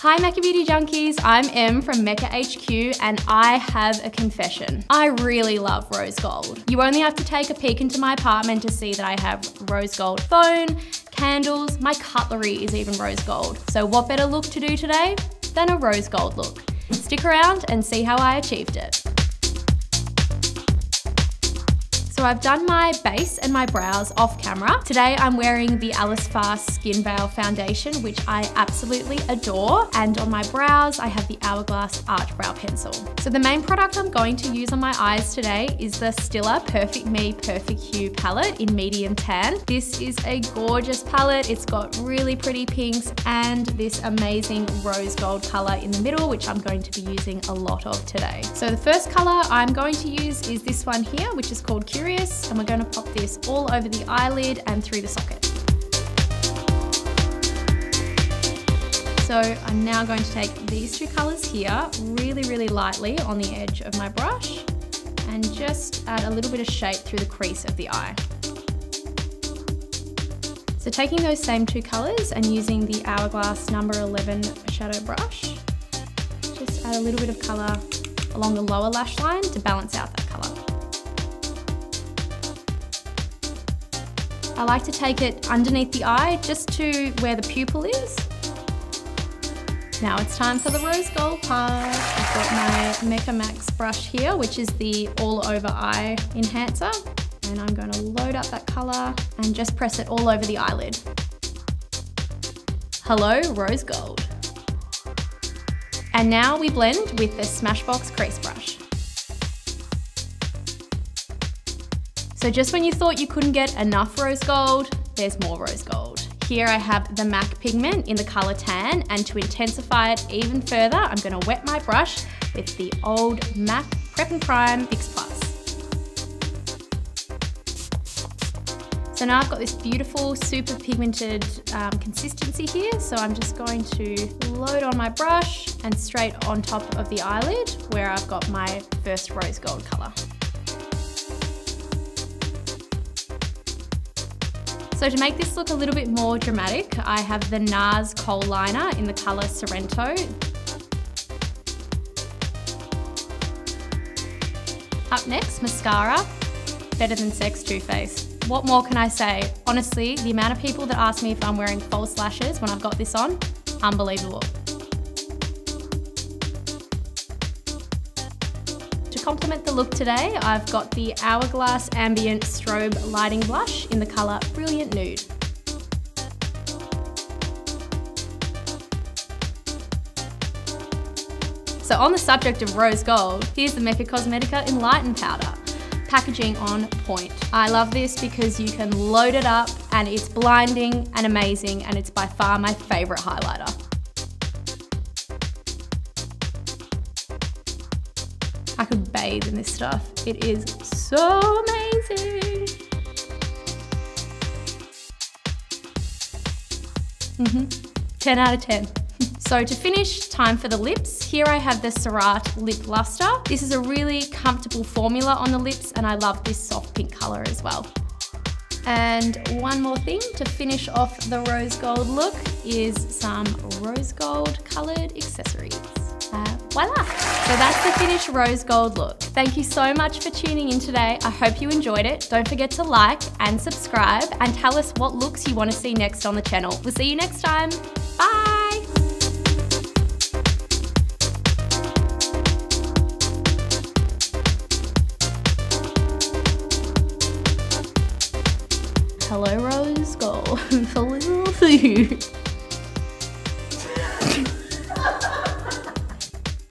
Hi Mecca Beauty Junkies, I'm Em from Mecca HQ and I have a confession. I really love rose gold. You only have to take a peek into my apartment to see that I have rose gold phone, candles, my cutlery is even rose gold. So what better look to do today than a rose gold look? Stick around and see how I achieved it. So I've done my base and my brows off camera. Today I'm wearing the Ellis Faas Skin Veil Foundation, which I absolutely adore. And on my brows, I have the Hourglass Arch Brow Pencil. So the main product I'm going to use on my eyes today is the Stila Perfect Me Perfect Hue palette in medium tan. This is a gorgeous palette. It's got really pretty pinks and this amazing rose gold color in the middle, which I'm going to be using a lot of today. So the first color I'm going to use is this one here, which is called Curious. And we're going to pop this all over the eyelid and through the socket. So I'm now going to take these two colors here really lightly on the edge of my brush and just add a little bit of shape through the crease of the eye. So taking those same two colors and using the Hourglass number 11 shadow brush, just add a little bit of color along the lower lash line to balance out that color. I like to take it underneath the eye just to where the pupil is. Now it's time for the rose gold part. I've got my Mecca Max brush here, which is the all over eye enhancer. And I'm going to load up that color and just press it all over the eyelid. Hello, rose gold. And now we blend with the Smashbox crease brush. So just when you thought you couldn't get enough rose gold, there's more rose gold. Here I have the MAC pigment in the color tan, and to intensify it even further, I'm gonna wet my brush with the old MAC Prep and Prime Fix Plus. So now I've got this beautiful, super pigmented consistency here, so I'm just going to load on my brush and straight on top of the eyelid where I've got my first rose gold color. So to make this look a little bit more dramatic, I have the NARS Kohl Liner in the color Sorrento. Up next, mascara, Better Than Sex Too Faced. What more can I say? Honestly, the amount of people that ask me if I'm wearing false lashes when I've got this on, unbelievable. To complement the look today, I've got the Hourglass Ambient Strobe Lighting Blush in the colour Brilliant Nude. So on the subject of rose gold, here's the Mecca Cosmetica Enlighten Powder. Packaging on point. I love this because you can load it up and it's blinding and amazing, and it's by far my favourite highlighter. I could bathe in this stuff. It is so amazing. 10 out of 10. So to finish, time for the lips. Here I have the Surratt Lip Luster. This is a really comfortable formula on the lips, and I love this soft pink color as well. And one more thing to finish off the rose gold look is some rose gold colored accessories. Voila! So that's the finished rose gold look. Thank you so much for tuning in today. I hope you enjoyed it. Don't forget to like and subscribe and tell us what looks you want to see next on the channel. We'll see you next time. Bye! Hello, rose gold. Hello.